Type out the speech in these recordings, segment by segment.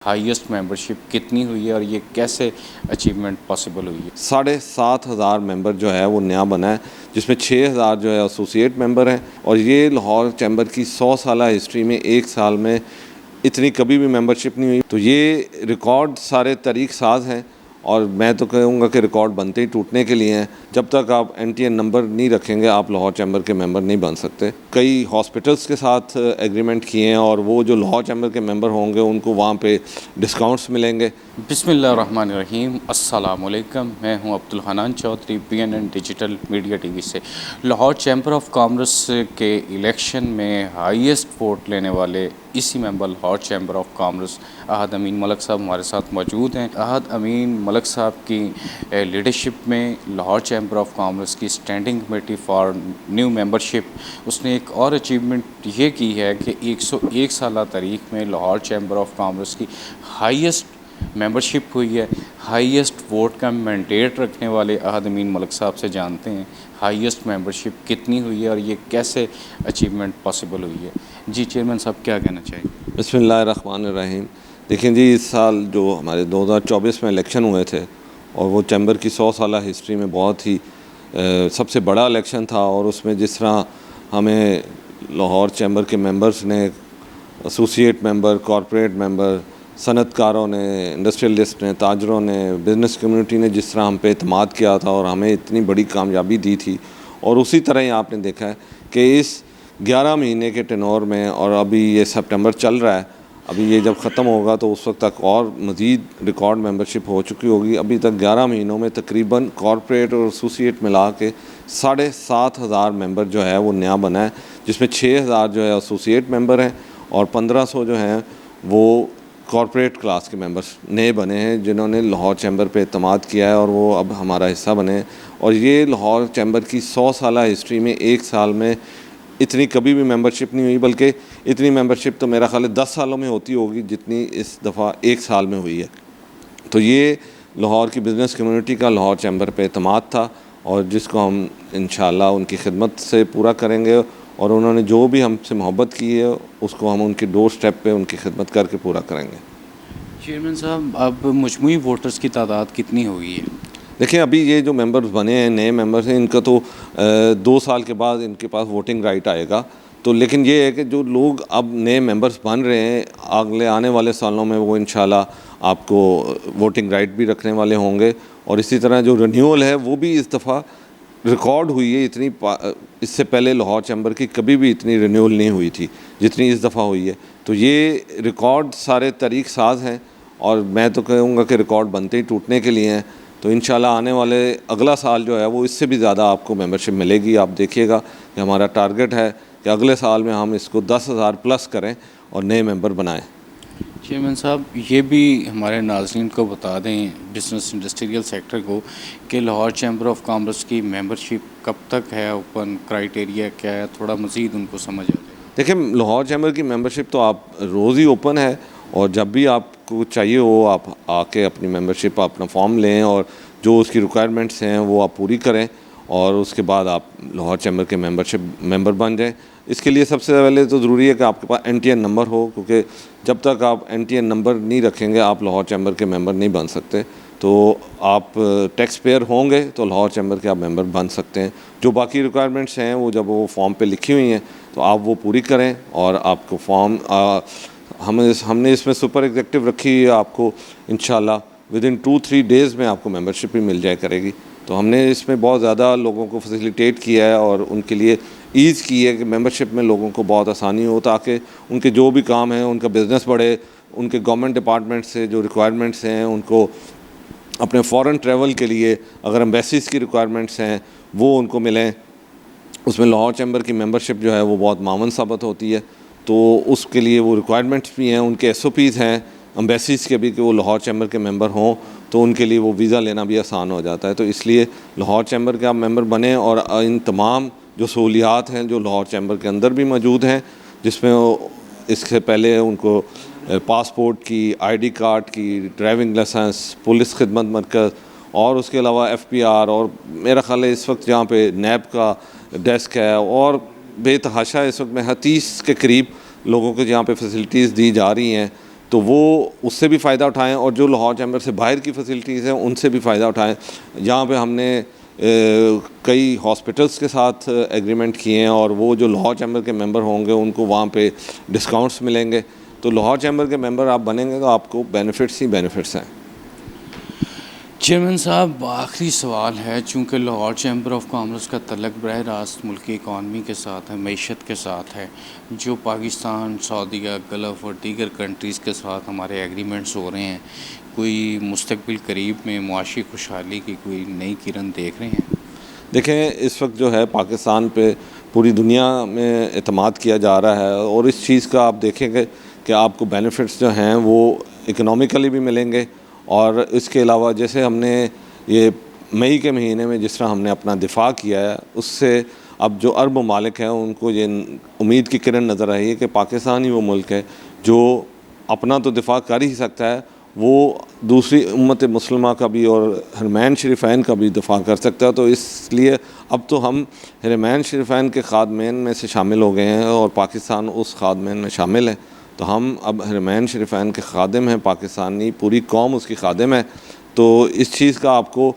Highest membership कितनी हुई है और ये कैसे अचीवमेंट पॉसिबल हुई है? 7,500 मेंबर जो है वो नया बना है, जिसमें 6,000 जो है एसोसिएट मेंबर हैं। और ये लाहौर चैम्बर की 100 साला हिस्ट्री में एक साल में इतनी कभी भी मेंबरशिप नहीं हुई। तो ये रिकॉर्ड सारे तरीक़ साज हैं और मैं तो कहूँगा कि रिकॉर्ड बनते ही टूटने के लिए हैं। जब तक आप NTN नंबर नहीं रखेंगे आप लाहौर चैम्बर के मेंबर नहीं बन सकते। कई हॉस्पिटल्स के साथ एग्रीमेंट किए हैं और वो जो लाहौर चैम्बर के मेंबर होंगे उनको वहाँ पे डिस्काउंट्स मिलेंगे। बिस्मिल्लाहिर्रहमानिर्रहीम, अस्सलामुअलैकुम। मैं हूं Abdul Hanan Chaudhry, PNN digital media TV से। लाहौर चैम्बर ऑफ कॉमर्स के इलेक्शन में हाईएस्ट वोट लेने वाले इसी member Lahore chamber of commerce Ahad Amin Malik Sahab हमारे साथ मौजूद हैं। अहद अमीन मलिक साहब की लीडरशिप में लाहौर चैम्बर ऑफ कॉमर्स की standing committee for new membership उसने एक और अचीवमेंट ये की है कि 101 साल तारीख में लाहौर चैम्बर ऑफ कॉमर्स की हाईएस्ट मेंबरशिप हुई है। हाईएस्ट वोट का मैंडेट रखने वाले अहद अमीन मलिक साहब से जानते हैं हाईएस्ट मेंबरशिप कितनी हुई है और ये कैसे अचीवमेंट पॉसिबल हुई है। जी चेयरमैन साहब, क्या कहना चाहिए? बिस्मिल्लाहिर्रहमानिर्रहीम। देखिए जी, इस साल जो हमारे 2024 में इलेक्शन हुए थे और वो चैम्बर की 100 साला हिस्ट्री में बहुत ही सबसे बड़ा इलेक्शन था। और उसमें जिस तरह हमें लाहौर चैम्बर के मेंबर्स ने, एसोसिएट मेंबर, कॉरपोरेट मेंबर, सनतकारों ने, इंडस्ट्रियलिस्ट ने, ताजरों ने, बिज़नेस कम्युनिटी ने जिस तरह हम पे एतमाद किया था और हमें इतनी बड़ी कामयाबी दी थी, और उसी तरह ही आपने देखा है कि इस 11 महीने के टेनोर में, और अभी ये सितंबर चल रहा है, अभी ये जब ख़त्म होगा तो उस वक्त तक और मज़ीद रिकॉर्ड मेंबरशिप हो चुकी होगी। अभी तक 11 महीनों में तकरीबन कॉरपोरेट और एसोसिएट मिला के 7,500 मेंबर जो है वो नया बना है, जिसमें 6,000 जो है एसोसिएट मेंबर हैं और 1,500 जो हैं वो कॉरपोरेट क्लास के मेंबर्स नए बने हैं जिन्होंने लाहौर चैम्बर पे एतमाद किया है और वो अब हमारा हिस्सा बने हैं। और ये लाहौर चैम्बर की 100 साला हिस्ट्री में एक साल में इतनी कभी भी मेंबरशिप नहीं हुई, बल्कि इतनी मेंबरशिप तो मेरा ख्याल है 10 सालों में होती होगी जितनी इस दफ़ा एक साल में हुई है। तो ये लाहौर की बिज़नेस कम्युनिटी का लाहौर चैम्बर पे एतमाद था और जिसको हम इंशाअल्लाह उनकी खिदमत से पूरा करेंगे और उन्होंने जो भी हमसे मोहब्बत की है उसको हम उनके डोर स्टेप पे उनकी खिदमत करके पूरा करेंगे। चेयरमैन साहब, अब मजमूई वोटर्स की तादाद कितनी हुई है? देखिए, अभी ये जो मेंबर्स बने हैं, नए मेंबर्स हैं, इनका तो 2 साल के बाद इनके पास वोटिंग राइट आएगा। तो लेकिन ये है कि जो लोग अब नए मेंबर्स बन रहे हैं, अगले आने वाले सालों में वो इंशाल्लाह आपको वोटिंग राइट भी रखने वाले होंगे। और इसी तरह जो रिन्यूअल है वो भी इस दफ़ा रिकॉर्ड हुई है। इससे पहले लाहौर चैम्बर की कभी भी इतनी रिन्यूअल नहीं हुई थी जितनी इस दफ़ा हुई है। तो ये रिकॉर्ड सारे तरीक़ साज हैं और मैं तो कहूँगा कि रिकॉर्ड बनते ही टूटने के लिए हैं। तो इंशाल्लाह आने वाले अगला साल जो है वो इससे भी ज़्यादा आपको मेंबरशिप मिलेगी। आप देखिएगा कि हमारा टारगेट है कि अगले साल में हम इसको 10,000 प्लस करें और नए मेंबर बनाएं। चेयरमैन साहब, ये भी हमारे नाज़रीन को बता दें, बिज़नेस इंडस्ट्रियल सेक्टर को, कि लाहौर चैम्बर ऑफ कॉमर्स की मेंबरशिप कब तक है ओपन, क्राइटेरिया क्या है, थोड़ा मज़ीद उनको समझ आ जाए। देखिए, लाहौर चैम्बर की मेंबरशिप तो आप रोज़ ही ओपन है और जब भी आपको चाहिए हो आप आके अपनी मेंबरशिप अपना फॉर्म लें और जो उसकी रिक्वायरमेंट्स हैं वो आप पूरी करें और उसके बाद आप लाहौर चैम्बर के मेंबर बन जाएं। इसके लिए सबसे पहले तो ज़रूरी है कि आपके पास NTN नंबर हो, क्योंकि जब तक आप NTN नंबर नहीं रखेंगे आप लाहौर चैम्बर के मेंबर नहीं बन सकते। तो आप टैक्स पेयर होंगे तो लाहौर चैम्बर के आप मेंबर बन सकते हैं। जो बाकी रिक्वायरमेंट्स हैं वो जब वो फॉर्म पे लिखी हुई हैं तो आप वो पूरी करें और आपको फॉर्म हमने इसमें सुपर एग्जेक्टिव रखी है। आपको इंशाल्लाह विदिन 2-3 डेज़ में आपको मेंबरशिप भी मिल जाया करेगी। तो हमने इसमें बहुत ज़्यादा लोगों को फैसिलिटेट किया है और उनके लिए ईज़ की है कि मेंबरशिप में लोगों को बहुत आसानी हो, ताकि उनके जो भी काम हैं, उनका बिज़नेस बढ़े, उनके गवर्नमेंट डिपार्टमेंट से जो रिक्वायरमेंट्स हैं, उनको अपने फ़ॉरेन ट्रैवल के लिए अगर एम्बेसीज की रिक्वायरमेंट्स हैं वो उनको मिलें। उसमें लाहौर चैम्बर की मेंबरशिप जो है वो बहुत मावन साबित होती है। तो उसके लिए वो रिक्वायरमेंट्स भी हैं, उनके SOPs हैं एम्बेसीज के भी कि वो लाहौर चैम्बर के मेंबर हों, तो उनके लिए वो वीज़ा लेना भी आसान हो जाता है। तो इसलिए लाहौर चैम्बर के आप मेंबर बने और इन तमाम जो सहूलियात हैं जो लाहौर चैम्बर के अंदर भी मौजूद हैं, जिसमें इससे पहले उनको पासपोर्ट की, ID कार्ड की, ड्राइविंग लाइसेंस, पुलिस खिदमत मरकज़ और उसके अलावा FPR, और मेरा ख़्याल है इस वक्त जहाँ पे NAB का डेस्क है और बेतहाशा इस वक्त में 30 के करीब लोगों को जहाँ पे फैसिलिटीज़ दी जा रही हैं। तो वो उससे भी फ़ायदा उठाएं और जो लाहौर चैम्बर से बाहर की फैसिलिटीज़ हैं उनसे भी फ़ायदा उठाएं। यहाँ पे हमने कई हॉस्पिटल्स के साथ एग्रीमेंट किए हैं और वो जो लाहौर चैम्बर के मेंबर होंगे उनको वहाँ पे डिस्काउंट्स मिलेंगे। तो लाहौर चैम्बर के मेंबर आप बनेंगे तो आपको बेनिफिट्स ही बेनिफिट्स हैं। चेयरमैन साहब, आखिरी सवाल है, चूँकि लाहौर चैम्बर ऑफ कॉमर्स का तल्लक बरह रास्त मुल्क की इकानमी के साथ है, मईशत के साथ है, जो पाकिस्तान, सऊदीया, गल्फ़ और दीगर कंट्रीज़ के साथ हमारे एग्रीमेंट्स हो रहे हैं, कोई मुस्तकबिल करीब में मुआशी खुशहाली की कोई नई किरण देख रहे हैं? देखें, इस वक्त जो है पाकिस्तान पे पूरी दुनिया में एतमाद किया जा रहा है और इस चीज़ का आप देखेंगे कि आपको बेनिफिट्स जो हैं वो इकनॉमिकली भी मिलेंगे। और इसके अलावा जैसे हमने ये मई के महीने में जिस तरह हमने अपना दिफा किया है, उससे अब जो अरब ममालिक हैं उनको ये उम्मीद की किरण नज़र आई है कि पाकिस्तान ही वो मुल्क है जो अपना तो दिफा कर ही सकता है, वो दूसरी उम्मत मुस्लिमा का भी और हरमैन शरीफ़ैन का भी दिफा कर सकता है। तो इसलिए अब तो हम हरमैन शरीफ़ैन के खादमैन में से शामिल हो गए हैं और पाकिस्तान उस खादमैन में शामिल है। तो हम अब हरमैन शरीफ़ैन के खादिम हैं, पाकिस्तानी पूरी कौम उसकी खादिम है। तो इस चीज़ का आपको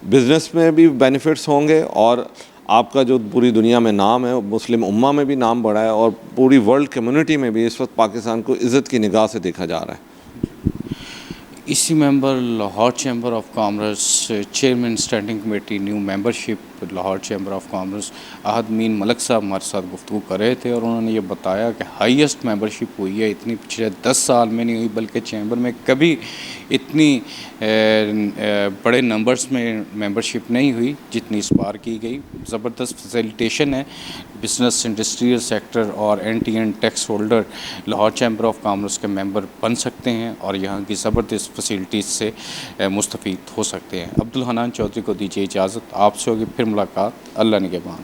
बिज़नेस में भी बेनिफिट्स होंगे और आपका जो पूरी दुनिया में नाम है, मुस्लिम उम्मा में भी नाम बढ़ा है और पूरी वर्ल्ड कम्युनिटी में भी इस वक्त पाकिस्तान को इज़्ज़त की निगाह से देखा जा रहा है। इसी member Lahore chamber of commerce chairman standing committee new membership Lahore chamber of commerce Ahad Mian Malik Sahab हमारे साथ गुफ्तगू कर रहे थे और उन्होंने ये बताया कि हाईएस्ट मेंबरशिप हुई है, इतनी पिछले 10 साल में नहीं हुई, बल्कि चैम्बर में कभी इतनी बड़े नंबर्स में मेंबरशिप नहीं हुई जितनी इस बार की गई। ज़बरदस्त फैसिलिटेशन है। बिज़नेस, इंडस्ट्रियल सेक्टर और and tax holder Lahore chamber of commerce के मेंबर बन सकते हैं और यहाँ की ज़बरदस्त फैसिलिटीज़ से मुस्तफ़ीद हो सकते हैं। अब्दुल हनान चौधरी को दीजिए इजाज़त, आपसे होगी फिर मुलाकात। अल्लाह निगहबान।